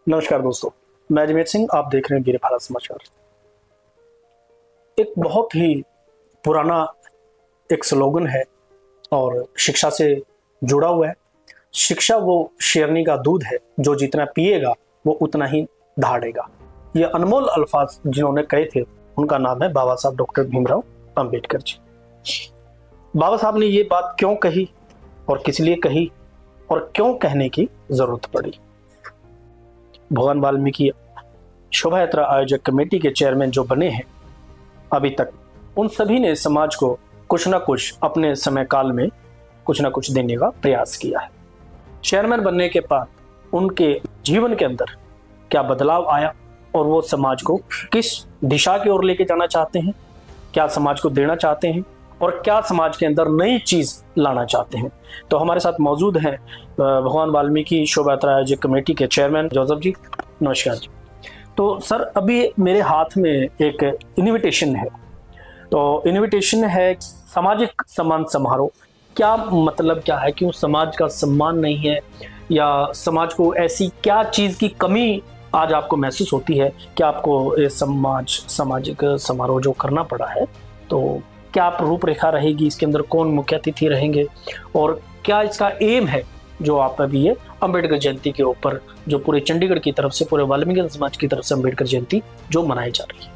नमस्कार दोस्तों, मैं अजमेर सिंह। आप देख रहे हैं वीर भारत समाचार। एक बहुत ही पुराना एक स्लोगन है और शिक्षा से जुड़ा हुआ है। शिक्षा वो शेरनी का दूध है, जो जितना पिएगा वो उतना ही दहाड़ेगा। ये अनमोल अल्फाज जिन्होंने कहे थे, उनका नाम है बाबा साहब डॉक्टर भीमराव अंबेडकर जी। बाबा साहब ने ये बात क्यों कही और किस लिए कही और क्यों कहने की जरूरत पड़ी? भगवान वाल्मीकि शोभा यात्रा आयोजक कमेटी के चेयरमैन जो बने हैं अभी तक, उन सभी ने समाज को कुछ ना कुछ अपने समय काल में कुछ ना कुछ देने का प्रयास किया है। चेयरमैन बनने के बाद उनके जीवन के अंदर क्या बदलाव आया और वो समाज को किस दिशा की ओर लेके जाना चाहते हैं, क्या समाज को देना चाहते हैं और क्या समाज के अंदर नई चीज लाना चाहते हैं। तो हमारे साथ मौजूद हैं भगवान वाल्मीकि शोभा यात्रा आयोजक कमेटी के चेयरमैन जोसेफ जी। नमस्कार जी। तो सर, अभी मेरे हाथ में एक इनविटेशन है। तो इनविटेशन है सामाजिक सम्मान समारोह। क्या मतलब क्या है? क्यों समाज का सम्मान नहीं है, या समाज को ऐसी क्या चीज की कमी आज आपको महसूस होती है कि आपको ये सामाजिक समारोह जो करना पड़ा है? तो क्या आप रूपरेखा रहेगी इसके अंदर, कौन मुख्य अतिथि रहेंगे और क्या इसका एम है जो आप अभी ये अंबेडकर जयंती के ऊपर, जो पूरे चंडीगढ़ की तरफ से, पूरे वाल्मीकि समाज की तरफ से अंबेडकर जयंती जो मनाई जा रही है?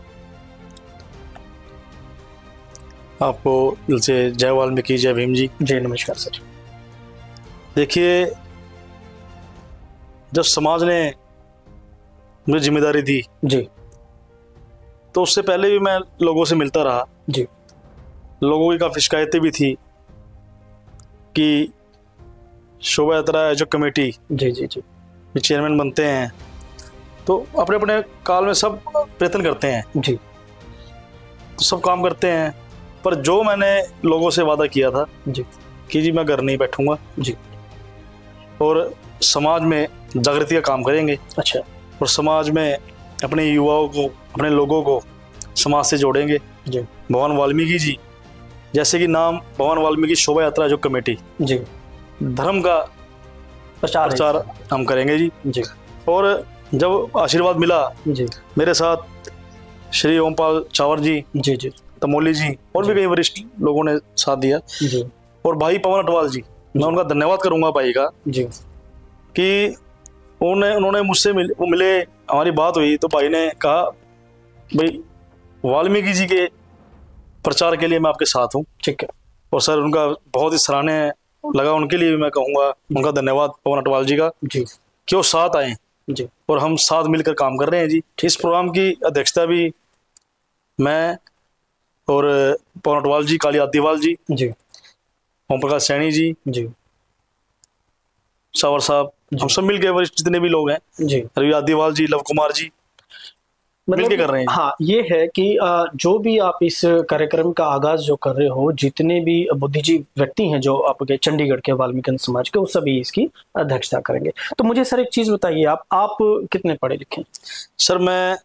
आपको दिल से जय वाल्मीकि, जय भीम जी। जय। नमस्कार सर। देखिए, जब समाज ने मुझे जिम्मेदारी दी जी, तो उससे पहले भी मैं लोगों से मिलता रहा जी। लोगों की काफ़ी शिकायतें भी थी कि शोभा यात्रा आयोजक कमेटी जी जी जी में चेयरमैन बनते हैं तो अपने अपने काल में सब प्रयत्न करते हैं जी, तो सब काम करते हैं, पर जो मैंने लोगों से वादा किया था जी कि जी मैं घर नहीं बैठूंगा जी। और समाज में जागृति का काम करेंगे। अच्छा। और समाज में अपने युवाओं को, अपने लोगों को समाज से जोड़ेंगे। जी भगवान वाल्मीकि जी, जैसे कि नाम भगवान वाल्मीकि शोभा यात्रा आयोजक कमेटी, जी, धर्म का प्रचार हम करेंगे जी। जी। और जब आशीर्वाद मिला जी मेरे साथ श्री ओमपाल चावर जी, जी जी तमोली जी और भी कई वरिष्ठ लोगों ने साथ दिया जी। और भाई पवन अटवाल जी, मैं उनका धन्यवाद करूंगा भाई का जी कि उन्होंने मुझसे मिले, हमारी बात हुई तो भाई ने कहा भाई वाल्मीकि जी के प्रचार के लिए मैं आपके साथ हूँ। ठीक है। और सर उनका बहुत ही सराहनीय लगा, उनके लिए भी मैं कहूँगा उनका धन्यवाद पवन अटवाल जी का जी कि वो साथ आए जी। और हम साथ मिलकर काम कर रहे हैं जी। इस प्रोग्राम की अध्यक्षता भी मैं और पवन अटवाल जी, काली आदिवाल जी, जी, ओम प्रकाश सैनी जी, जी, सावर साहब, हम सब मिलकर वरिष्ठ जितने भी लोग हैं, जी, रवि आदिवाल जी, लव कुमार जी, मिलके कर रहे हैं। हाँ, ये है कि जो भी आप इस कार्यक्रम का आगाज जो कर रहे हो, जितने भी बुद्धिजीवी व्यक्ति हैं जो आपके चंडीगढ़ के वाल्मीकि समाज के, वो सभी इसकी अध्यक्षता करेंगे। तो मुझे सर एक चीज बताइए, आप कितने पढ़े लिखे? सर मैं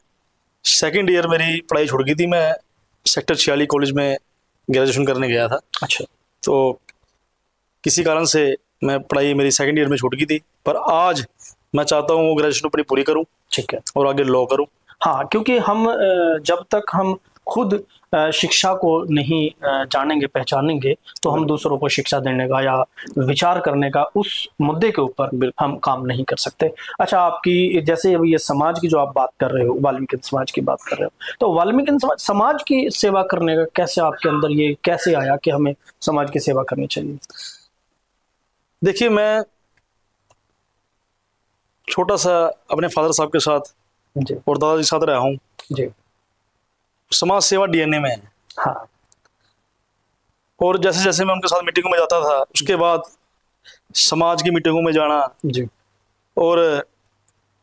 सेकंड ईयर, मेरी पढ़ाई छूट गई थी, मैं सेक्टर 46 कॉलेज में ग्रेजुएशन करने गया था। अच्छा। तो किसी कारण से मैं पढ़ाई मेरी सेकंड ईयर में छूट गई थी, पर आज मैं चाहता हूँ वो ग्रेजुएशन अपनी पूरी करूँ। ठीक है। और आगे लॉ करूँ। हाँ, क्योंकि हम जब तक हम खुद शिक्षा को नहीं जानेंगे, पहचानेंगे, तो हम दूसरों को शिक्षा देने का या विचार करने का उस मुद्दे के ऊपर हम काम नहीं कर सकते। अच्छा, आपकी जैसे अभी ये समाज की जो आप बात कर रहे हो, वाल्मीकि समाज की बात कर रहे हो, तो वाल्मीकि समाज की सेवा करने का कैसे आपके अंदर ये कैसे आया कि हमें समाज की सेवा करनी चाहिए? देखिए, मैं छोटा सा अपने फादर साहब के साथ जी और दादाजी के साथ रहा हूँ जी। समाज सेवा डीएनए में है। हाँ। और जैसे जैसे मैं उनके साथ मीटिंगों में जाता था, उसके बाद समाज की मीटिंगों में जाना जी। और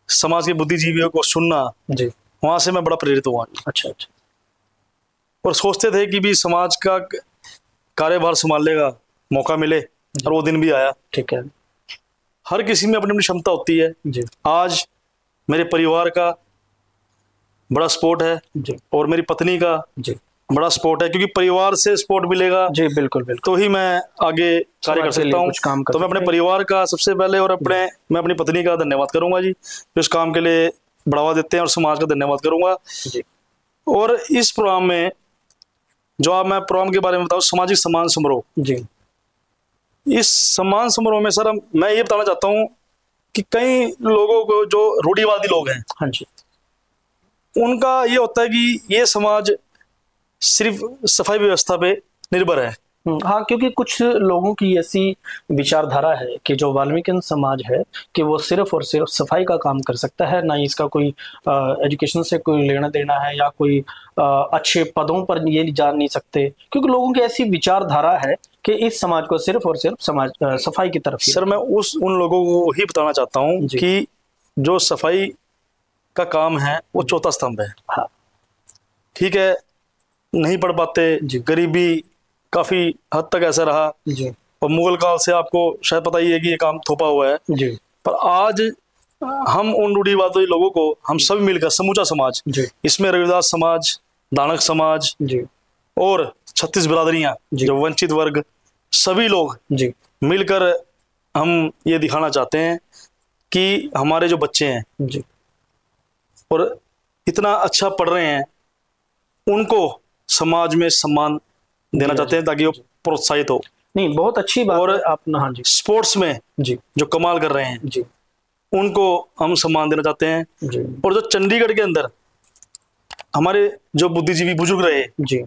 समाज के बुद्धिजीवियों को सुनना, जी। वहाँ से मैं बड़ा प्रेरित हुआ। अच्छा अच्छा। और सोचते थे कि भी समाज का कार्यभार संभालने का मौका मिले, और वो दिन भी आया। ठीक है। हर किसी में अपनी अपनी क्षमता होती है जी आज मेरे परिवार का बड़ा सपोर्ट है जी। और मेरी पत्नी का जी बड़ा सपोर्ट है, क्योंकि परिवार से सपोर्ट मिलेगा जी बिल्कुल बिल्कुल, तो ही मैं आगे कार्य कर सकता हूँ। तो मैं अपने परिवार का सबसे पहले और मैं अपनी पत्नी का धन्यवाद करूंगा जी, जो इस काम के लिए बढ़ावा देते हैं, और समाज का धन्यवाद करूंगा जी। और इस प्रोग्राम में जो आप मैं प्रोग्राम के बारे में बताऊं, सामाजिक सम्मान समारोह जी, इस सम्मान समारोह में सर मैं ये बताना चाहता हूँ कि कई लोगों को जो रूढ़िवादी लोग हैं, हाँ जी, उनका ये होता है कि ये समाज सिर्फ सफाई व्यवस्था पे निर्भर है। हाँ, क्योंकि कुछ लोगों की ऐसी विचारधारा है कि जो वाल्मीकि समाज है कि वो सिर्फ और सिर्फ सफाई का काम कर सकता है, ना ही इसका कोई एजुकेशन से कोई लेना देना है, या कोई अच्छे पदों पर ये जा नहीं सकते, क्योंकि लोगों की ऐसी विचारधारा है कि इस समाज को सिर्फ और सिर्फ समाज सफाई की तरफ। सर मैं उन लोगों को ही बताना चाहता हूँ कि जो सफाई का काम है वो चौथा स्तंभ है। हाँ, ठीक है, नहीं पढ़ पाते, गरीबी काफी हद तक ऐसा रहा जी, और मुगल काल से आपको शायद पता ही है कि ये काम थोपा हुआ है जी, पर आज हम उन रूढ़िवादी लोगों को, हम सब मिलकर समूचा समाज, इसमें रविदास समाज, दानक समाज जी, और 36 बिरादरियां, जो वंचित वर्ग, सभी लोग जी, मिलकर हम ये दिखाना चाहते हैं कि हमारे जो बच्चे हैं जी, और इतना अच्छा पढ़ रहे हैं, उनको समाज में सम्मान देना चाहते हैं ताकि वो प्रोत्साहित हो। नहीं, बहुत अच्छी बात और है आपने। हाँ जी, स्पोर्ट्स में जी, जो कमाल कर रहे हैं जी, उनको हम सम्मान देना चाहते हैं। जी, और जो चंडीगढ़ के अंदर हमारे जो बुद्धिजीवी बुजुर्ग रहे, जी,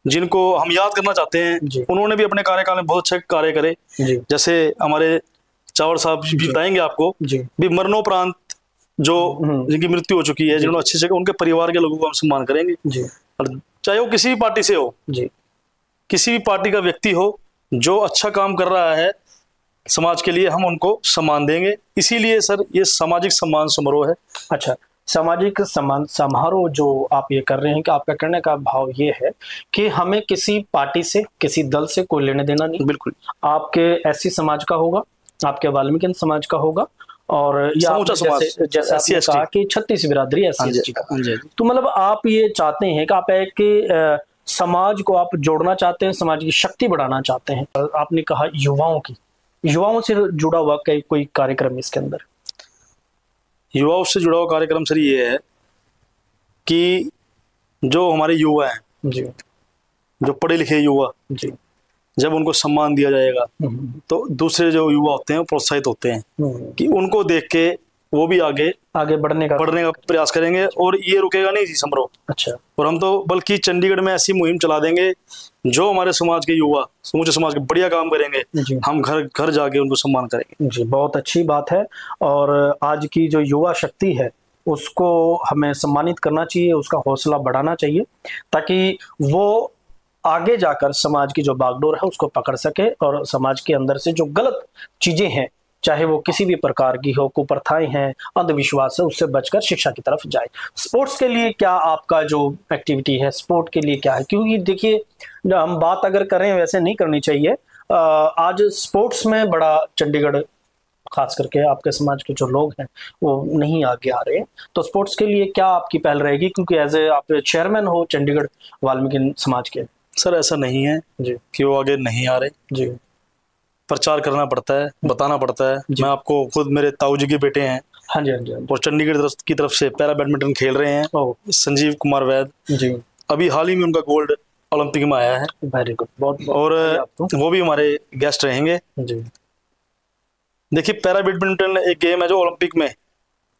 जिनको हम याद करना चाहते हैं, उन्होंने भी अपने कार्यकाल में बहुत अच्छे कार्य करे। जैसे हमारे चावड़ साहब भी बताएंगे आपको, भी मरणोपरांत जो जिनकी मृत्यु हो चुकी है, जिन्होंने अच्छे से, उनके परिवार के लोगों को हम सम्मान करेंगे। और चाहे वो किसी भी पार्टी से हो, किसी भी पार्टी का व्यक्ति हो, जो अच्छा काम कर रहा है समाज के लिए, हम उनको सम्मान देंगे। इसीलिए सर ये सामाजिक सम्मान समारोह है। अच्छा, सामाजिक सम्मान समारोह जो आप ये कर रहे हैं, कि आपका कहने का भाव ये है कि हमें किसी पार्टी से, किसी दल से कोई लेने देना नहीं। बिल्कुल, आपके एससी समाज का होगा, आपके वाल्मीकि समाज का होगा, और जैसे आपने कहा कि 36 बिरादरी SC/ST का, तो मतलब आप ये चाहते हैं कि आप एक समाज को आप जोड़ना चाहते हैं, समाज की शक्ति बढ़ाना चाहते हैं। आपने कहा युवाओं से जुड़ा हुआ कोई कार्यक्रम इसके अंदर? युवाओं से जुड़ा हुआ कार्यक्रम सर ये है कि जो हमारे युवा हैं, जो पढ़े लिखे युवा, जब उनको सम्मान दिया जाएगा तो दूसरे जो युवा होते हैं वो प्रोत्साहित होते हैं कि उनको देख के वो भी आगे बढ़ने का प्रयास करेंगे, और ये रुकेगा नहीं जी समारोह। अच्छा, और हम तो बल्कि चंडीगढ़ में ऐसी मुहिम चला देंगे, जो हमारे समाज के युवा समूचे समाज के बढ़िया काम करेंगे, हम घर घर जाके उनको सम्मान करेंगे। जी, बहुत अच्छी बात है। और आज की जो युवा शक्ति है उसको हमें सम्मानित करना चाहिए, उसका हौसला बढ़ाना चाहिए, ताकि वो आगे जाकर समाज की जो बागडोर है उसको पकड़ सके, और समाज के अंदर से जो गलत चीजें हैं, चाहे वो किसी भी प्रकार की हो, कुप्रथाएं हैं, अंधविश्वास है, उससे बचकर शिक्षा की तरफ जाए। स्पोर्ट्स के लिए क्या आपका जो एक्टिविटी है, स्पोर्ट के लिए क्या है? क्योंकि देखिए, हम बात अगर करें, वैसे नहीं करनी चाहिए, आज स्पोर्ट्स में बड़ा चंडीगढ़, खास करके आपके समाज के जो लोग हैं वो नहीं आगे आ रहे हैं, तो स्पोर्ट्स के लिए क्या आपकी पहल रहेगी? क्योंकि एज ए आप चेयरमैन हो चंडीगढ़ वाल्मीकि समाज के। सर ऐसा नहीं है कि वो आगे नहीं आ रहे, प्रचार करना पड़ता है, बताना पड़ता है। मैं आपको खुद, मेरे ताऊ जी के बेटे हैं, हाँ जी, और चंडीगढ़ की तरफ से पैरा बैडमिंटन खेल रहे हैं, संजीव कुमार वैद जी, अभी हाल ही में उनका गोल्ड ओलंपिक में आया है। वेरी गुड, बहुत और वो भी हमारे गेस्ट रहेंगे जी। देखिए, पैरा बैडमिंटन एक गेम है जो ओलंपिक में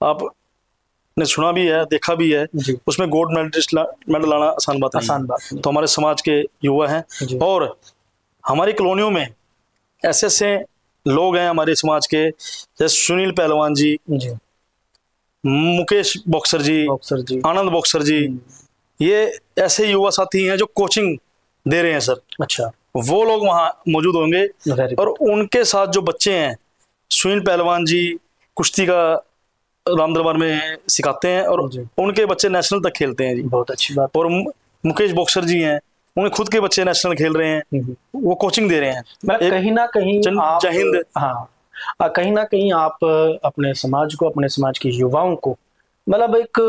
आपने सुना भी है, देखा भी है, उसमें गोल्ड मेडल लाना आसान बात नहीं। तो हमारे समाज के युवा हैं, और हमारी कॉलोनियों में ऐसे ऐसे लोग हैं हमारे समाज के, जैसे सुनील पहलवान जी, मुकेश बॉक्सर जी, आनंद बॉक्सर जी, ये ऐसे युवा साथी हैं जो कोचिंग दे रहे हैं सर। अच्छा, वो लोग वहाँ मौजूद होंगे, और उनके साथ जो बच्चे हैं, सुनील पहलवान जी कुश्ती का राम दरबार में सिखाते हैं, और उनके बच्चे नेशनल तक खेलते हैं जी। बहुत अच्छी बात। और मुकेश बॉक्सर जी हैं, उन्हें खुद के बच्चे नेशनल खेल रहे हैं, वो कोचिंग दे रहे हैं। कहीं ना कहीं जय हिंद। हाँ, कहीं ना कहीं आप अपने समाज को, अपने समाज के युवाओं को, मतलब एक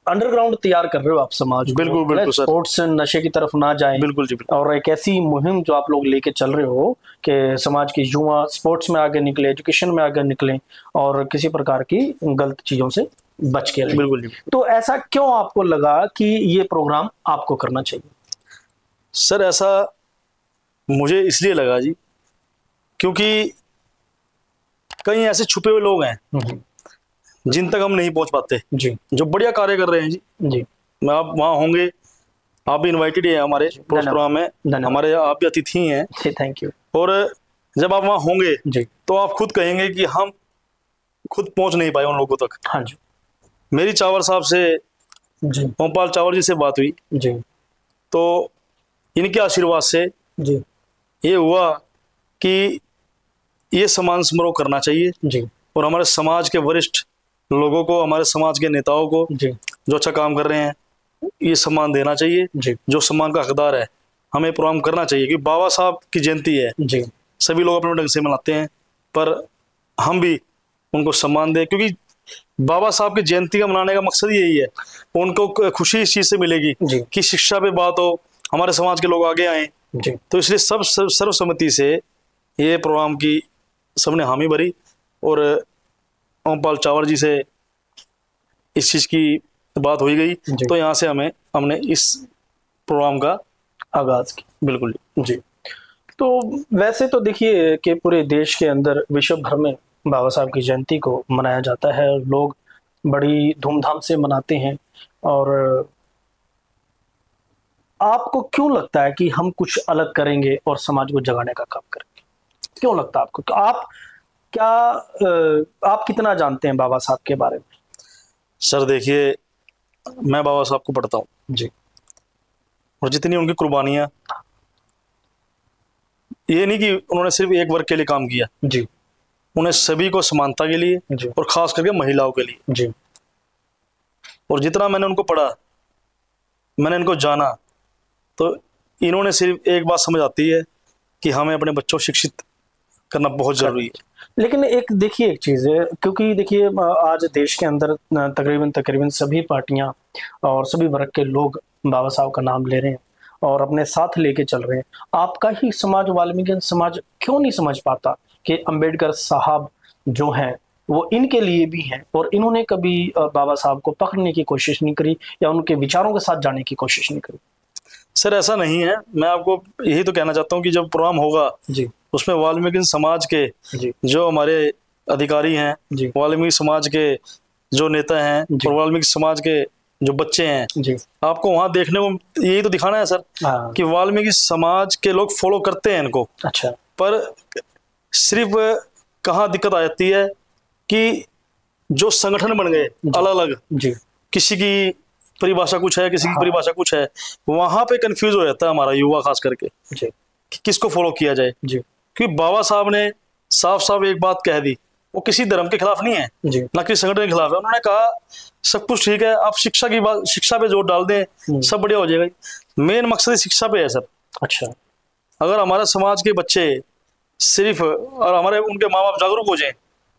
अंडरग्राउंड तैयार कर रहे हो आप समाज को। बिल्कुल बिल्कुल सर। स्पोर्ट्स नशे की तरफ ना जाए। बिल्कुल जी बिल्कुल। और एक ऐसी मुहिम जो आप लोग लेके चल रहे हो कि समाज के युवा स्पोर्ट्स में आगे निकले, एजुकेशन में आगे निकले और किसी प्रकार की गलत चीजों से बच के रहे। बिल्कुल जी। तो ऐसा क्यों आपको लगा कि ये प्रोग्राम आपको करना चाहिए? सर ऐसा मुझे इसलिए लगा जी, क्योंकि कई ऐसे छुपे हुए लोग हैं जिन तक हम नहीं पहुंच पाते जी, जो बढ़िया कार्य कर रहे हैं जी। मैं आप वहाँ होंगे, आप भी इनवाइटेड है हमारे प्रोग्राम में, हमारे आप भी अतिथि हैं। Thank you. और जब आप वहाँ होंगे जी, तो आप खुद कहेंगे कि हम खुद पहुंच नहीं पाए उन लोगों तक। हाँ जी। मेरी चावल साहब से जी, ओमपाल चावल जी से बात हुई जी, तो इनके आशीर्वाद से जी ये हुआ कि ये सम्मान समारोह करना चाहिए जी, और हमारे समाज के वरिष्ठ लोगों को, हमारे समाज के नेताओं को जी, जो अच्छा काम कर रहे हैं, ये सम्मान देना चाहिए जी, जो सम्मान का हकदार है हमें प्रोग्राम करना चाहिए। क्योंकि बाबा साहब की जयंती है जी, सभी लोग अपने ढंग से मनाते हैं, पर हम भी उनको सम्मान दें, क्योंकि बाबा साहब की जयंती का मनाने का मकसद यही है, उनको खुशी इस चीज से मिलेगी कि शिक्षा पे बात हो, हमारे समाज के लोग आगे आए जी। तो इसलिए सब सर्वसम्मति से ये प्रोग्राम की सबने हामी भरी, और ओमपाल चावल जी से इस चीज की बात हुई गई, तो यहाँ से हमने इस प्रोग्राम का आगाज किया। बिल्कुल जी। तो वैसे तो देखिए कि पूरे देश के अंदर, विश्व भर में बाबा साहब की जयंती को मनाया जाता है, लोग बड़ी धूमधाम से मनाते हैं। और आपको क्यों लगता है कि हम कुछ अलग करेंगे और समाज को जगाने का काम करेंगे? क्यों लगता है आपको? तो आप कितना जानते हैं बाबा साहब के बारे में? सर देखिए, मैं बाबा साहब को पढ़ता हूँ जी, और जितनी उनकी कुर्बानियां, ये नहीं कि उन्होंने सिर्फ एक वर्ग के लिए काम किया जी, उन्हें सभी को समानता के लिए जी, और खास करके महिलाओं के लिए जी। और जितना मैंने उनको पढ़ा, मैंने इनको जाना, तो इन्होंने सिर्फ एक बात समझ आती है कि हमें अपने बच्चों को शिक्षित करना बहुत जरूरी है। लेकिन एक देखिए एक चीज़ है, क्योंकि देखिए आज देश के अंदर तकरीबन सभी पार्टियां और सभी वर्ग के लोग बाबा साहब का नाम ले रहे हैं और अपने साथ लेके चल रहे हैं। आपका ही समाज, वाल्मीकि समाज, क्यों नहीं समझ पाता कि अंबेडकर साहब जो हैं वो इनके लिए भी हैं, और इन्होंने कभी बाबा साहब को पकड़ने की कोशिश नहीं करी या उनके विचारों के साथ जाने की कोशिश नहीं करी? सर ऐसा नहीं है, मैं आपको यही तो कहना चाहता हूँ कि जब प्रोग्राम होगा जी, उसमें वाल्मीकि समाज के जो हमारे अधिकारी हैं, वाल्मीकि समाज के जो नेता हैं, और वाल्मीकि समाज के जो बच्चे हैं जी, आपको वहां देखने को यही तो दिखाना है सर कि वाल्मीकि समाज के लोग फॉलो करते हैं इनको। अच्छा। पर सिर्फ कहाँ दिक्कत आ जाती है कि जो संगठन बन गए अलग अलग जी, किसी की परिभाषा कुछ है, किसी की परिभाषा कुछ है, वहां पे कंफ्यूज हो जाता है हमारा युवा खास करके जी, कि किसको फॉलो किया जाए जी। क्योंकि बाबा साहब ने साफ साफ एक बात कह दी, वो किसी धर्म के खिलाफ नहीं है जी, ना किसी संगठन के खिलाफ है। उन्होंने कहा सब कुछ ठीक है, आप शिक्षा की बात, शिक्षा पे जोर डाल दें, सब बढ़िया हो जाएगा। मेन मकसद शिक्षा पे है सर। अच्छा। अगर हमारे समाज के बच्चे सिर्फ, और हमारे उनके माँ बाप जागरूक हो जाए,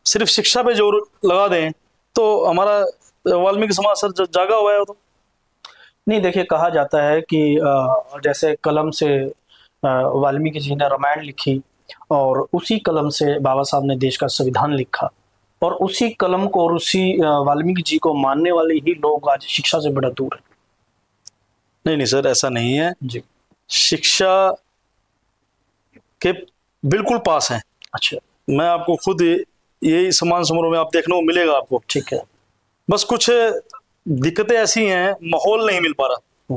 सिर्फ शिक्षा पे जोर लगा दें, तो हमारा वाल्मीकि समाज सर जागा हुआ है। तो नहीं, देखिए कहा जाता है कि जैसे कलम से वाल्मीकि जी ने रामायण लिखी, और उसी कलम से बाबा साहब ने देश का संविधान लिखा, और उसी कलम को और उसी वाल्मीकि जी को मानने वाले ही लोग आज शिक्षा से बड़ा दूर है। नहीं नहीं सर, ऐसा नहीं है जी, शिक्षा के बिल्कुल पास है। अच्छा। मैं आपको खुद यही सम्मान समारोह में आप देखने को मिलेगा आपको। ठीक है। बस कुछ दिक्कतें ऐसी हैं, माहौल नहीं मिल पा रहा,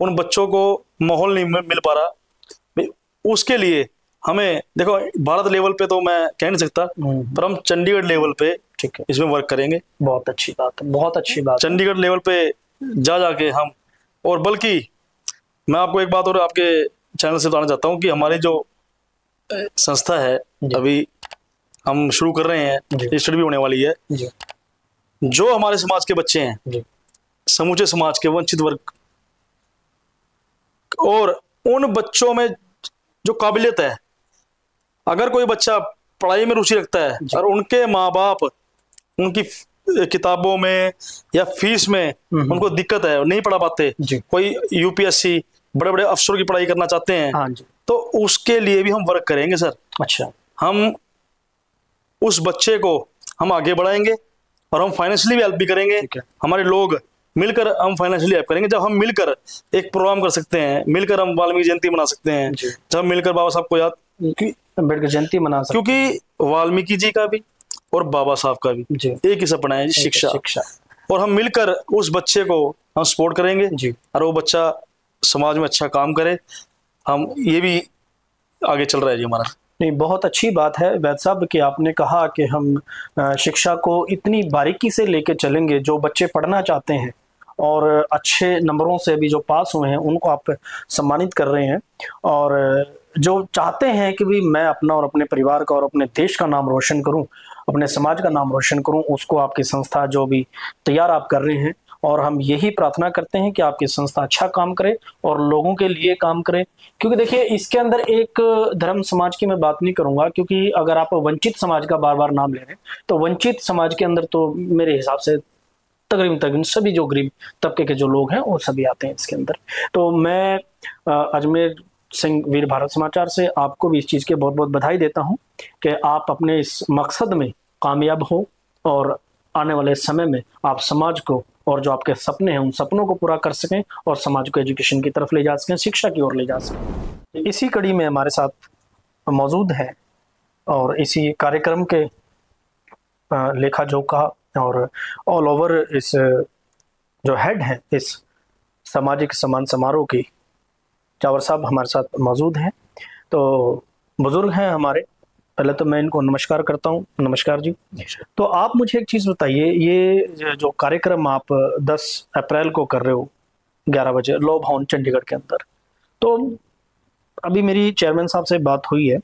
उन बच्चों को माहौल नहीं मिल पा रहा। उसके लिए हमें, देखो भारत लेवल पे तो मैं कह नहीं सकता, पर हम चंडीगढ़ लेवल पे ठीक है इसमें वर्क करेंगे। बहुत अच्छी बात है, बहुत अच्छी बात। चंडीगढ़ लेवल पे जाके हम, और बल्कि मैं आपको एक बात और आपके चैनल से बताना चाहता हूँ कि हमारी जो संस्था है, अभी हम शुरू कर रहे हैं, रजिस्टर्ड भी होने वाली है जी। जो हमारे समाज के बच्चे हैं जी, समूचे समाज के वंचित वर्ग, और उन बच्चों में जो काबिलियत है, अगर कोई बच्चा पढ़ाई में रुचि रखता है और उनके माँ बाप उनकी किताबों में या फीस में उनको दिक्कत है, नहीं पढ़ा पाते, कोई यूपीएससी बड़े बड़े अफसरों की पढ़ाई करना चाहते हैं, हाँ जी, तो उसके लिए भी हम वर्क करेंगे सर। अच्छा, हम उस बच्चे को हम आगे बढ़ाएंगे और हम फाइनेंशियली भी हेल्प भी करेंगे। हमारे लोग मिलकर हम फाइनेंशियली हेल्प करेंगे। जब हम मिलकर एक प्रोग्राम कर सकते हैं, मिलकर हम वाल्मीकि जयंती मना सकते हैं, जब हम मिलकर बाबा साहब को याद, अम्बेडकर जयंती मना सकते हैं, क्योंकि वाल्मीकि जी का भी और बाबा साहब का भी एक ही सपना है जी, शिक्षा। और हम मिलकर उस बच्चे को हम सपोर्ट करेंगे जी, और वो बच्चा समाज में अच्छा काम करे। हम ये भी आगे चल रहा है जी हमारा। नहीं, बहुत अच्छी बात है वैद साहब कि आपने कहा कि हम शिक्षा को इतनी बारीकी से लेके चलेंगे। जो बच्चे पढ़ना चाहते हैं और अच्छे नंबरों से भी जो पास हुए हैं उनको आप सम्मानित कर रहे हैं, और जो चाहते हैं कि भी मैं अपना और अपने परिवार का और अपने देश का नाम रोशन करूं, अपने समाज का नाम रोशन करूं, उसको आपकी संस्था जो भी तैयार आप कर रहे हैं, और हम यही प्रार्थना करते हैं कि आपकी संस्था अच्छा काम करे और लोगों के लिए काम करे। क्योंकि देखिए, इसके अंदर एक धर्म समाज की मैं बात नहीं करूंगा, क्योंकि अगर आप वंचित समाज का बार बार नाम ले रहे हैं तो वंचित समाज के अंदर तो मेरे हिसाब से तकरीबन सभी जो गरीब तबके के जो लोग हैं वो सभी आते हैं इसके अंदर। तो मैं अजमेर सिंह वीर भारत समाचार से आपको भी इस चीज़ के बहुत बहुत बधाई देता हूं कि आप अपने इस मकसद में कामयाब हो और आने वाले समय में आप समाज को और जो आपके सपने हैं उन सपनों को पूरा कर सकें और समाज को एजुकेशन की तरफ ले जा सकें, शिक्षा की ओर ले जा सकें। इसी कड़ी में हमारे साथ मौजूद है और इसी कार्यक्रम के लेखा जोखा और ऑल ओवर इस जो हेड है इस सामाजिक सम्मान समारोह की, चावर साहब हमारे साथ मौजूद हैं। तो बुजुर्ग हैं हमारे, पहले तो मैं इनको नमस्कार करता हूं। नमस्कार जी। तो आप मुझे एक चीज़ बताइए, ये जो कार्यक्रम आप 10 अप्रैल को कर रहे हो 11 बजे लॉ भवन चंडीगढ़ के अंदर, तो अभी मेरी चेयरमैन साहब से बात हुई है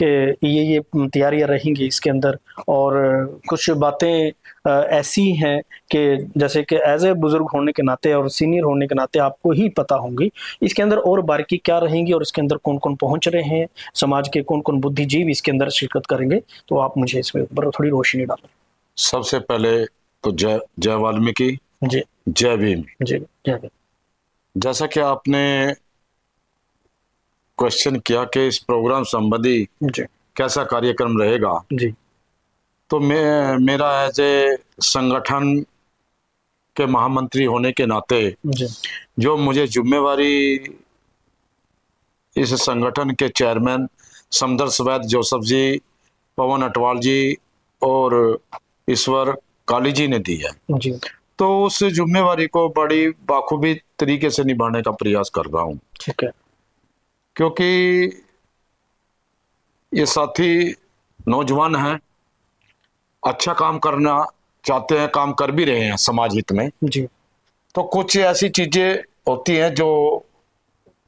कि ये तैयारियां रहेंगी इसके अंदर, और कुछ बातें ऐसी हैं कि जैसे कि एज ए बुजुर्ग होने के नाते और सीनियर होने के नाते आपको ही पता होंगी इसके अंदर और बारीकी क्या रहेंगी और इसके अंदर कौन कौन पहुंच रहे हैं, समाज के कौन कौन बुद्धिजीव इसके अंदर शिरकत करेंगे, तो आप मुझे इसमें ऊपर थोड़ी रोशनी डालें। सबसे पहले तो जय वाल्मीकि जी, जय भीम जी, जय भीम। जैसा कि आपने क्वेश्चन किया कि इस प्रोग्राम संबंधी कैसा कार्यक्रम रहेगा जी, तो मेरा एज ए संगठन के महामंत्री होने के नाते जो मुझे जिम्मेवारी इस संगठन के चेयरमैन समदर सवैद जोसेफ जी, पवन अटवाल जी और ईश्वर काली जी ने दी है जी, तो उस जिम्मेवारी को बड़ी बाखूबी तरीके से निभाने का प्रयास कर रहा हूँ। ठीक है, क्योंकि ये साथी नौजवान हैं, अच्छा काम करना चाहते हैं, काम कर भी रहे हैं समाज हित में जी। तो कुछ ऐसी चीजें होती हैं जो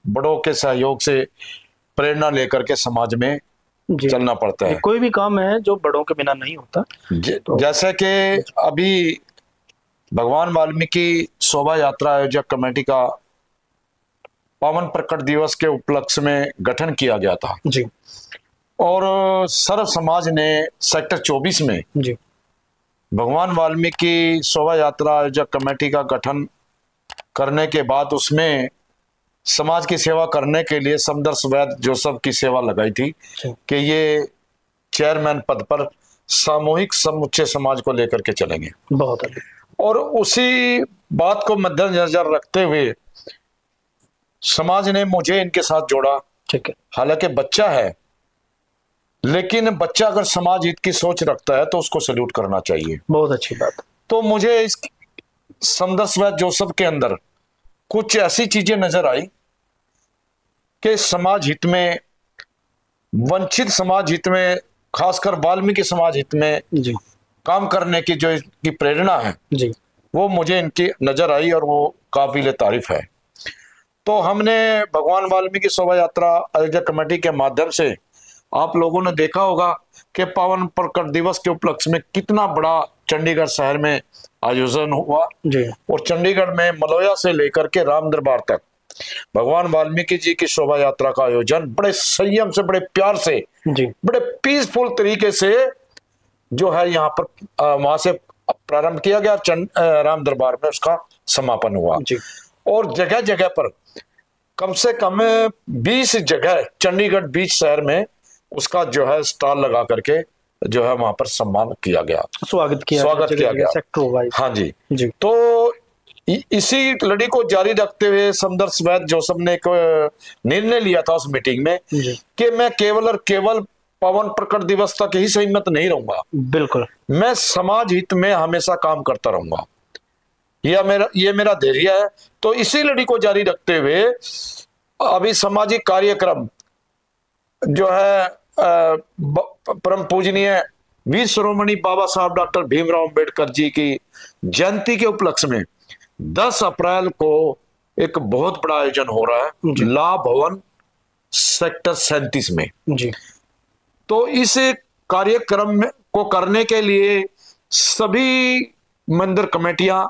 बड़ों के सहयोग से प्रेरणा लेकर के समाज में चलना पड़ता है। कोई भी काम है जो बड़ों के बिना नहीं होता। तो जैसे कि अभी भगवान वाल्मीकि शोभा यात्रा आयोजक कमेटी का पावन प्रकट दिवस के उपलक्ष्य में गठन किया गया था जी, और सर्व समाज ने सेक्टर 24 में जी भगवान वाल्मीकि शोभा यात्रा आयोजक कमेटी का गठन करने के बाद उसमें समाज की सेवा करने के लिए समदर सवैद जोसेफ की सेवा लगाई थी कि ये चेयरमैन पद पर सामूहिक समूचे समाज को लेकर के चलेंगे। बहुत अच्छी। और उसी बात को मद्देनजर रखते हुए समाज ने मुझे इनके साथ जोड़ा। ठीक है, हालांकि बच्चा है, लेकिन बच्चा अगर समाज हित की सोच रखता है तो उसको सैल्यूट करना चाहिए। बहुत अच्छी बात। तो मुझे इस समदर सवैद जोसेफ के अंदर कुछ ऐसी चीजें नजर आई कि समाज हित में, वंचित समाज हित में, खासकर वाल्मीकि समाज हित में जी काम करने की जो इनकी प्रेरणा है जी, वो मुझे इनकी नजर आई और वो काबिल तारीफ है। तो हमने भगवान वाल्मीकि शोभा यात्रा आयोजक कमेटी के माध्यम से आप लोगों ने देखा होगा कि पावन प्रकट दिवस के उपलक्ष्य में कितना बड़ा चंडीगढ़ शहर में आयोजन हुआ जी। और चंडीगढ़ में मलोया से लेकर के राम दरबार तक भगवान वाल्मीकि जी की शोभा यात्रा का आयोजन बड़े संयम से, बड़े प्यार से जी, बड़े पीसफुल तरीके से जो है यहाँ पर वहां से प्रारंभ किया गया, राम दरबार में उसका समापन हुआ। और जगह जगह पर कम से कम 20 जगह चंडीगढ़ बीच शहर में उसका जो है स्टॉल लगा करके जो है वहां पर सम्मान किया गया, स्वागत किया गया। हाँ जी। तो इसी लड़ी को जारी रखते हुए समदर्श वैद्य जोसेफ ने एक निर्णय लिया था उस मीटिंग में कि मैं केवल और केवल पवन प्रकट दिवस तक ही सीमित नहीं रहूंगा, बिल्कुल मैं समाज हित में हमेशा काम करता रहूंगा, ये मेरा धैर्य है। तो इसी लड़ी को जारी रखते हुए अभी सामाजिक कार्यक्रम जो है परम पूजनीय वीर शिरोमणि बाबा साहब डॉक्टर भीमराव अंबेडकर जी की जयंती के उपलक्ष्य में 10 अप्रैल को एक बहुत बड़ा आयोजन हो रहा है ला भवन सेक्टर 37 में जी। तो इस कार्यक्रम को करने के लिए सभी मंदिर कमेटियां,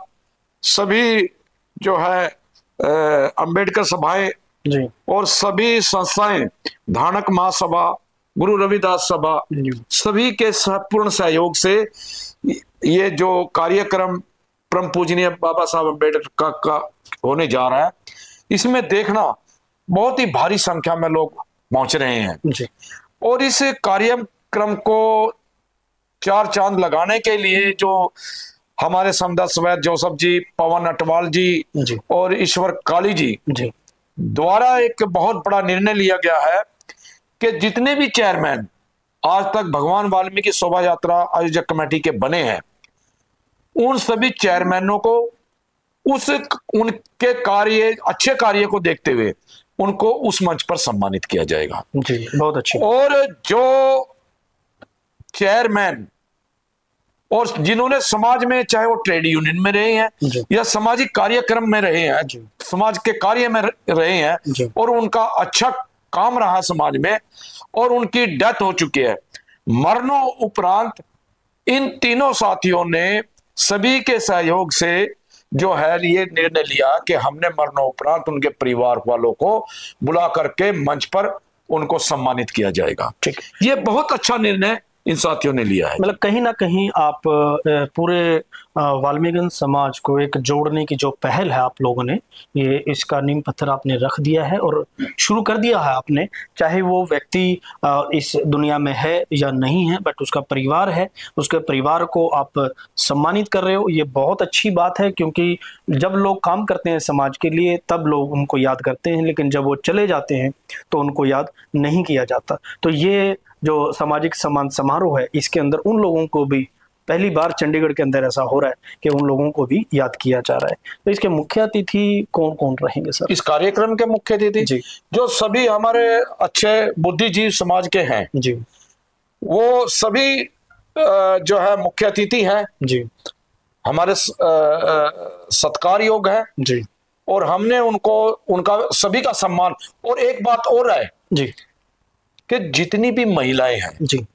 सभी जो है अंबेडकर सभाएं जी और सभी संस्थाएं, धानक महासभा, गुरु रविदास सभा, सभी के पूर्ण सहयोग से ये जो कार्यक्रम परम पूजनीय बाबा साहब अम्बेडकर का होने जा रहा है, इसमें देखना बहुत ही भारी संख्या में लोग पहुंच रहे हैं जी। और इस कार्यक्रम को 4 चांद लगाने के लिए जो हमारे समदर्श वैद्य जोसेफ जी, पवन अटवाल जी और ईश्वर काली जी द्वारा एक बहुत बड़ा निर्णय लिया गया है कि जितने भी चेयरमैन आज तक भगवान वाल्मीकि शोभा यात्रा आयोजक कमेटी के बने हैं, उन सभी चेयरमैनों को उनके कार्य, अच्छे कार्य को देखते हुए उनको उस मंच पर सम्मानित किया जाएगा जी। बहुत अच्छी। और जो चेयरमैन और जिन्होंने समाज में, चाहे वो ट्रेड यूनियन में रहे हैं या सामाजिक कार्यक्रम में रहे हैं, समाज के कार्य में रहे हैं और उनका अच्छा काम रहा समाज में और उनकी डेथ हो चुकी है, मरणों उपरांत इन तीनों साथियों ने सभी के सहयोग से जो है ये निर्णय लिया कि हमने मरणों उपरांत उनके परिवार वालों को बुला करके मंच पर उनको सम्मानित किया जाएगा। ठीक, ये बहुत अच्छा निर्णय इन साथियों ने लिया है। मतलब कहीं ना कहीं आप पूरे वाल्मीकि समाज को एक जोड़ने की जो पहल है आप लोगों ने, ये इसका नींव पत्थर आपने रख दिया है और शुरू कर दिया है आपने, चाहे वो व्यक्ति इस दुनिया में है या नहीं है, बट उसका परिवार है, उसके परिवार को आप सम्मानित कर रहे हो। ये बहुत अच्छी बात है, क्योंकि जब लोग काम करते हैं समाज के लिए तब लोग उनको याद करते हैं, लेकिन जब वो चले जाते हैं तो उनको याद नहीं किया जाता। तो ये जो सामाजिक सम्मान समारोह है, इसके अंदर उन लोगों को भी पहली बार चंडीगढ़ के अंदर ऐसा हो रहा है कि उन लोगों को भी याद किया जा रहा है। तो इसके मुख्य अतिथि कौन कौन रहेंगे सर? इस कार्यक्रम के मुख्य अतिथि जो सभी हमारे अच्छे बुद्धिजीवी समाज के हैं जी, वो सभी जो है मुख्य अतिथि हैं जी, हमारे सत्कार योग है जी, और हमने उनको उनका सभी का सम्मान। और एक बात और है जी कि जितनी भी महिलाएं हैं जी,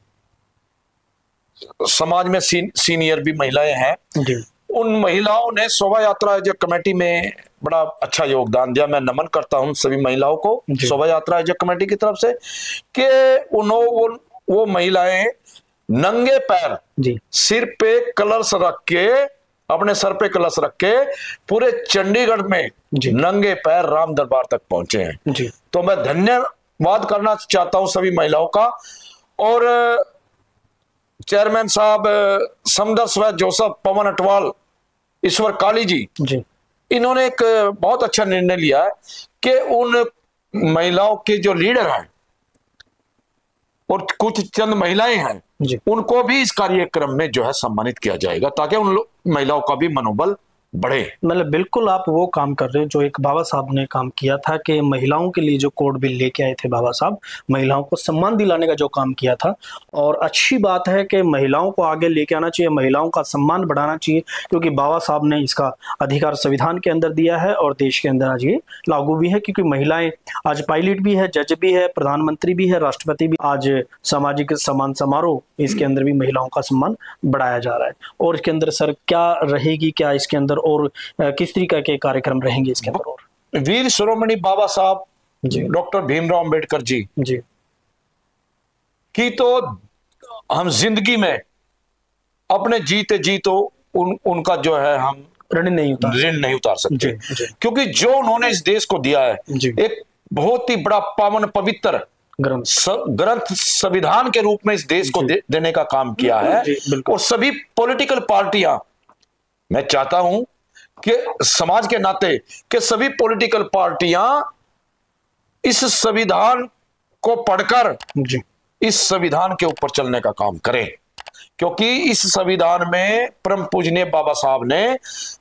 समाज में सीनियर भी महिलाएं हैं जी, उन महिलाओं ने शोभा यात्रा आयोजक कमेटी में बड़ा अच्छा योगदान दिया। मैं नमन करता हूं सभी महिलाओं को शोभा यात्रा आयोजक कमेटी की तरफ से कि वो महिलाएं नंगे पैर जी, सिर पे कलश रख के, अपने सर पे कलश रख के पूरे चंडीगढ़ में नंगे पैर राम दरबार तक पहुंचे हैं जी। तो मैं धन्यवाद करना चाहता हूं सभी महिलाओं का। और चेयरमैन साहब समदर्श वैद्य जोसेफ, पवन अटवाल, ईश्वर काली जी, इन्होंने एक बहुत अच्छा निर्णय लिया है कि उन महिलाओं के जो लीडर हैं और कुछ चंद महिलाएं हैं उनको भी इस कार्यक्रम में जो है सम्मानित किया जाएगा, ताकि उन महिलाओं का भी मनोबल बढ़े। मतलब बिल्कुल आप वो काम कर रहे हो जो एक बाबा साहब ने काम किया था कि महिलाओं के लिए जो कोड बिल लेके आए थे बाबा साहब, महिलाओं को सम्मान दिलाने का जो काम किया था। और अच्छी बात है कि महिलाओं को आगे लेके आना चाहिए, महिलाओं का सम्मान बढ़ाना चाहिए, क्योंकि बाबा साहब ने इसका अधिकार संविधान के अंदर दिया है और देश के अंदर आज ये लागू भी है, क्योंकि महिलाएं आज पायलट भी है, जज भी है, प्रधानमंत्री भी है, राष्ट्रपति भी। आज सामाजिक सम्मान समारोह, इसके अंदर भी महिलाओं का सम्मान बढ़ाया जा रहा है। और इसके अंदर सर क्या रहेगी, क्या इसके अंदर और किस तरीके के कार्यक्रम रहेंगे इसके अंदर? और वीर शिरोमणि बाबा साहब डॉक्टर भीमराव अंबेडकर जी की तो हम जिंदगी में अपने जीते जी तो उनका जो है हम ऋण नहीं उतार सकते। क्योंकि जो उन्होंने इस देश को दिया है, एक बहुत ही बड़ा पावन पवित्र ग्रंथ संविधान के रूप में इस देश को देने का काम किया है। और सभी पॉलिटिकल पार्टियां, मैं चाहता हूं कि समाज के नाते कि सभी पॉलिटिकल पार्टियां इस संविधान को पढ़कर इस संविधान के ऊपर चलने का काम करें, क्योंकि इस संविधान में परम पूजनीय बाबा साहब ने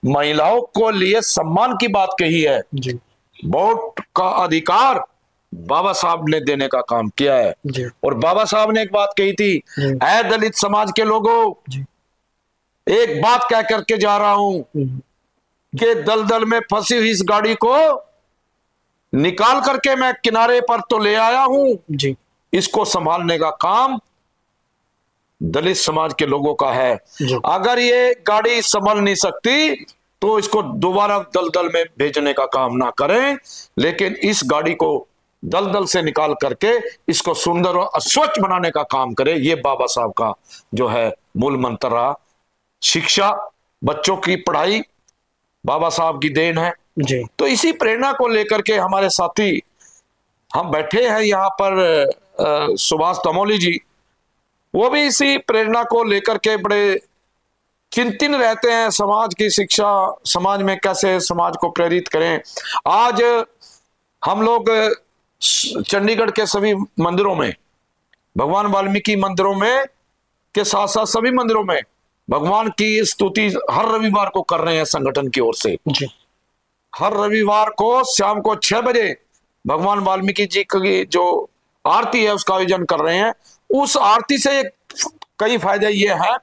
महिलाओं को लिए सम्मान की बात कही है। वोट का अधिकार बाबा साहब ने देने का काम किया है। और बाबा साहब ने एक बात कही थी, ऐ दलित समाज के लोगों, एक बात कह करके जा रहा हूं कि दलदल में फंसी हुई इस गाड़ी को निकाल करके मैं किनारे पर तो ले आया हूं, इसको संभालने का काम दलित समाज के लोगों का है। अगर ये गाड़ी संभल नहीं सकती तो इसको दोबारा दलदल में भेजने का काम ना करें, लेकिन इस गाड़ी को दलदल से निकाल करके इसको सुंदर और स्वच्छ बनाने का काम करें। ये बाबा साहब का जो है मूल मंत्र रहा। शिक्षा, बच्चों की पढ़ाई बाबा साहब की देन है। तो इसी प्रेरणा को लेकर के हमारे साथी हम बैठे हैं यहाँ पर, सुभाष तमोली जी, वो भी इसी प्रेरणा को लेकर के बड़े चिंतित रहते हैं। समाज की शिक्षा, समाज में कैसे समाज को प्रेरित करें। आज हम लोग चंडीगढ़ के सभी मंदिरों में, भगवान वाल्मीकि मंदिरों में के साथ साथ सभी मंदिरों में भगवान की स्तुति हर रविवार को कर रहे हैं संगठन की ओर से। हर रविवार को शाम को 6 बजे भगवान वाल्मीकि जी की जो आरती है उसका आयोजन कर रहे हैं। उस आरती से कई फायदे ये हैं,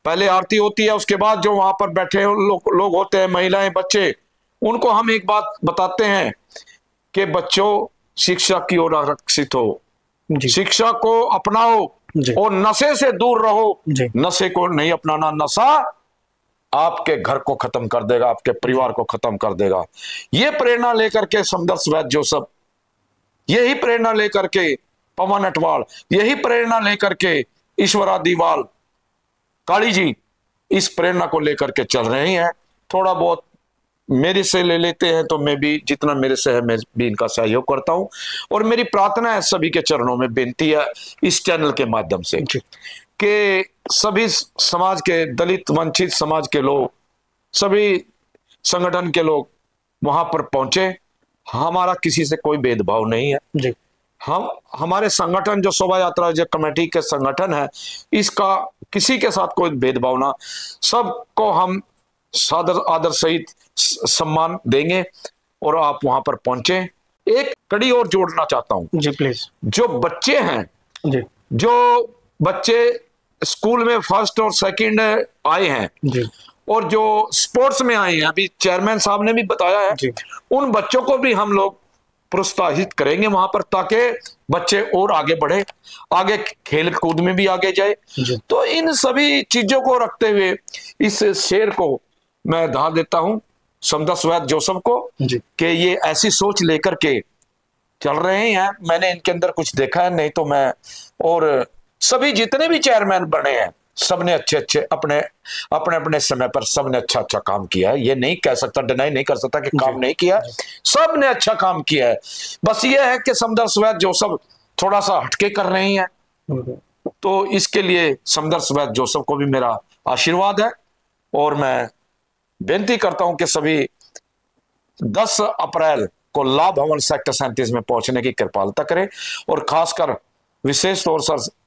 पहले आरती होती है, उसके बाद जो वहां पर बैठे लोग होते हैं, महिलाएं, बच्चे, उनको हम एक बात बताते हैं कि बच्चों शिक्षा की ओर आकर्षित हो, शिक्षा को अपनाओ और नशे से दूर रहो। नशे को नहीं अपनाना, नशा आपके घर को खत्म कर देगा, आपके परिवार को खत्म कर देगा। ये प्रेरणा लेकर के समदर्श वैद्य जोसेफ, यही प्रेरणा लेकर के पवन अटवाल, यही प्रेरणा लेकर के ईश्वरा दीवाल, काली जी इस प्रेरणा को लेकर के चल रहे हैं। थोड़ा बहुत मेरे से ले लेते हैं तो मैं भी जितना मेरे से है मैं भी इनका सहयोग करता हूं। और मेरी प्रार्थना है, सभी के चरणों में बेनती है इस चैनल के माध्यम से कि सभी समाज के, दलित वंचित समाज के लोग, सभी संगठन के लोग वहां पर पहुंचे। हमारा किसी से कोई भेदभाव नहीं है। हम हमारे संगठन जो शोभा यात्रा जो कमेटी के संगठन है, इसका किसी के साथ कोई भेदभाव ना, सबको हम सादर आदर सहित सम्मान देंगे। और आप वहां पर पहुंचे। एक कड़ी और जोड़ना चाहता हूं जी, प्लीज। जो बच्चे हैं, जो बच्चे स्कूल में फर्स्ट और सेकंड आए हैं और जो स्पोर्ट्स में आए हैं, अभी चेयरमैन साहब ने भी बताया है, उन बच्चों को भी हम लोग प्रोत्साहित करेंगे वहां पर, ताकि बच्चे और आगे बढ़े, आगे खेल कूद में भी आगे जाए। तो इन सभी चीजों को रखते हुए इस शेर को मैं धा देता हूं समदर्श वैद्य जोसेफ को कि ये ऐसी सोच लेकर के चल रहे हैं। मैंने इनके अंदर कुछ देखा है, नहीं तो मैं, और सभी जितने भी चेयरमैन बने हैं सबने अच्छे अपने अपने समय पर सबने अच्छा काम किया है। ये नहीं कह सकता, डिनाई नहीं कर सकता कि काम नहीं किया, सबने अच्छा काम किया है। बस ये है कि समदर्श वैद्य जोसेफ थोड़ा सा हटके कर रहे हैं, तो इसके लिए समदर्श वैद्य जोसेफ को भी मेरा आशीर्वाद है। और मैं बेनती करता हूं कि सभी 10 अप्रैल को लाभ भवन सेक्टर 37 में पहुंचने की कृपालता करें। और खासकर विशेष तौर से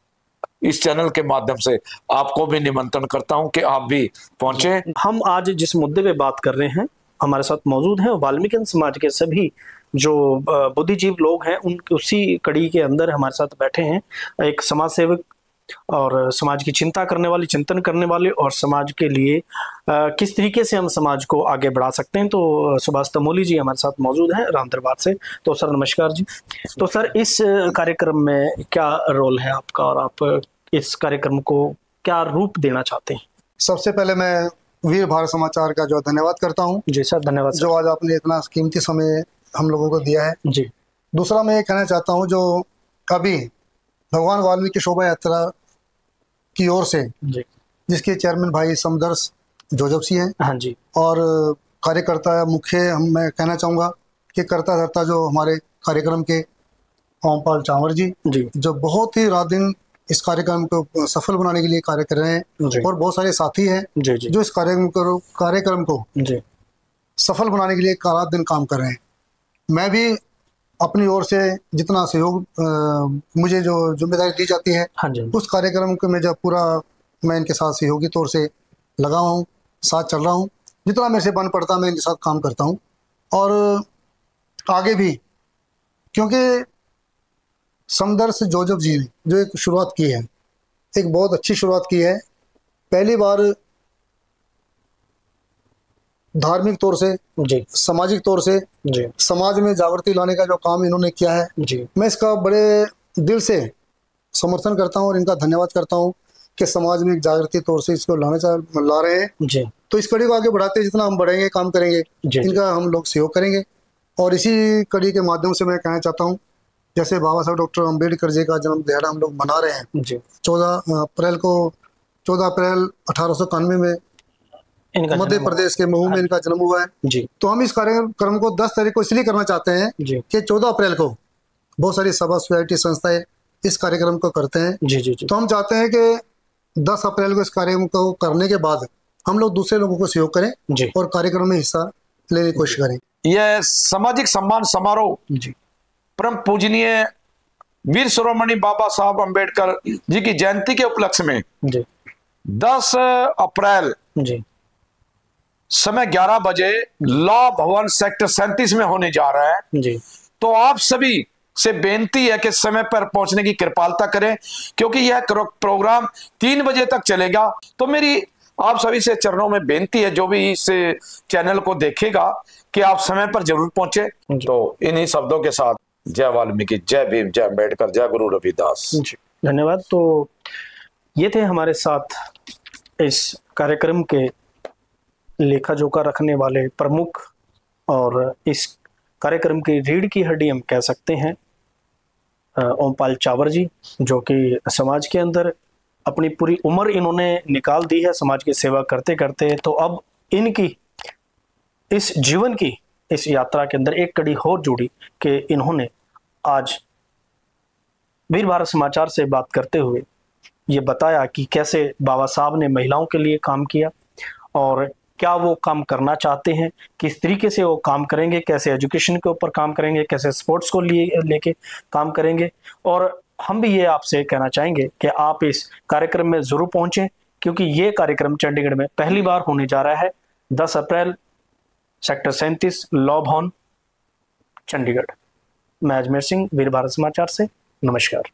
इस चैनल के माध्यम से आपको भी निमंत्रण करता हूं कि आप भी पहुंचे। हम आज जिस मुद्दे पे बात कर रहे हैं, हमारे साथ मौजूद हैं वाल्मीकि समाज के सभी जो बुद्धिजीव लोग हैं, उन उसी कड़ी के अंदर हमारे साथ बैठे हैं एक समाज सेवक और समाज की चिंता करने वाले, चिंतन करने वाले, और समाज के लिए किस तरीके से हम समाज को आगे बढ़ा सकते हैं। तो सुभाष तमोली जी हमारे साथ मौजूद हैं राम दरबार से। तो सर नमस्कार जी। तो सर इस कार्यक्रम में क्या रोल है आपका और आप इस कार्यक्रम को क्या रूप देना चाहते हैं? सबसे पहले मैं वीर भारत समाचार का जो धन्यवाद करता हूँ। जी सर, धन्यवाद सर। जो आज आपने इतना कीमती समय हम लोगों को दिया है। जी। दूसरा मैं ये कहना चाहता हूँ, जो अभी भगवान वाल्मीकि शोभा यात्रा की ओर से जिसके चेयरमैन भाई समदर्श जोजफ सिंह हैं। हाँ जी। और कार्यकर्ता मुख्य मैं कहना चाहूँगा कि करता धरता जो हमारे कार्यक्रम के ओमपाल चावर जी जो बहुत ही रात दिन इस कार्यक्रम को सफल बनाने के लिए कार्य कर रहे हैं, और बहुत सारे साथी हैं जो इस कार्यक्रम को सफल बनाने के लिए रात दिन काम कर रहे हैं। मैं भी अपनी ओर से जितना सहयोग मुझे जो जिम्मेदारी दी जाती है, उस कार्यक्रम को मैं जब पूरा मैं इनके साथ सहयोगी तौर से लगा हूँ, साथ चल रहा हूँ, जितना मेरे से बन पड़ता मैं इनके साथ काम करता हूँ। और आगे भी, क्योंकि समदर्श जोजफ जी ने जो एक शुरुआत की है, एक बहुत अच्छी शुरुआत की है। पहली बार धार्मिक तौर से, सामाजिक तौर से समाज में जागृति लाने का जो काम इन्होंने किया है, मैं इसका बड़े दिल से समर्थन करता हूं और इनका धन्यवाद करता हूं कि समाज में जागृति तौर से इसको ला रहे हैं। तो इस कड़ी को आगे बढ़ाते जितना हम बढ़ेंगे, काम करेंगे, इनका हम लोग सहयोग करेंगे। और इसी कड़ी के माध्यम से मैं कहना चाहता हूँ, जैसे बाबा साहब डॉक्टर अम्बेडकर जी का जन्म दिहाड़ा हम लोग मना रहे हैं 14 अप्रैल 1891 में मध्य प्रदेश के महू में इनका जन्म हुआ है। तो हम इस कार्यक्रम को 10 तारीख को इसलिए करना चाहते हैं कि 14 अप्रैल को बहुत सारी सभा सोसाइटी संस्थाएं इस कार्यक्रम को करते हैं। तो हम चाहते हैं कि 10 अप्रैल को इस कार्यक्रम को करने के बाद हम लोग दूसरे लोगों को सहयोग करें और कार्यक्रम में हिस्सा लेने की कोशिश करें। यह सामाजिक सम्मान समारोह परम पूजनीय वीर शिरोमणि बाबा साहब अम्बेडकर जी की जयंती के उपलक्ष्य में 10 अप्रैल समय 11 बजे लॉ भवन सेक्टर 37 में होने जा रहा है। तो आप सभी से बेनती है कि समय पर पहुंचने की कृपालता करें, क्योंकि यह प्रोग्राम 3 बजे तक चलेगा। तो मेरी आप सभी से चरणों में बेनती है, जो भी इस चैनल को देखेगा, कि आप समय पर जरूर पहुंचे। तो इन्हीं शब्दों के साथ जय वाल्मीकि, जय भीम, जय अम्बेडकर, जय गुरु रविदास। धन्यवाद। तो ये थे हमारे साथ इस कार्यक्रम के लेखा जोखा रखने वाले प्रमुख और इस कार्यक्रम की रीढ़ की हड्डी हम कह सकते हैं ओमपाल चावर जी, जो कि समाज के अंदर अपनी पूरी उम्र इन्होंने निकाल दी है समाज की सेवा करते करते। तो अब इनकी इस जीवन की इस यात्रा के अंदर एक कड़ी और जुड़ी कि इन्होंने आज वीर भारत समाचार से बात करते हुए ये बताया कि कैसे बाबा साहब ने महिलाओं के लिए काम किया और क्या वो काम करना चाहते हैं, किस तरीके से वो काम करेंगे, कैसे एजुकेशन के ऊपर काम करेंगे, कैसे स्पोर्ट्स को लेके काम करेंगे। और हम भी ये आपसे कहना चाहेंगे कि आप इस कार्यक्रम में ज़रूर पहुंचें, क्योंकि ये कार्यक्रम चंडीगढ़ में पहली बार होने जा रहा है 10 अप्रैल सेक्टर 37 लॉ भवन चंडीगढ़। मैं अजमेर सिंह, वीर भारत समाचार से, नमस्कार।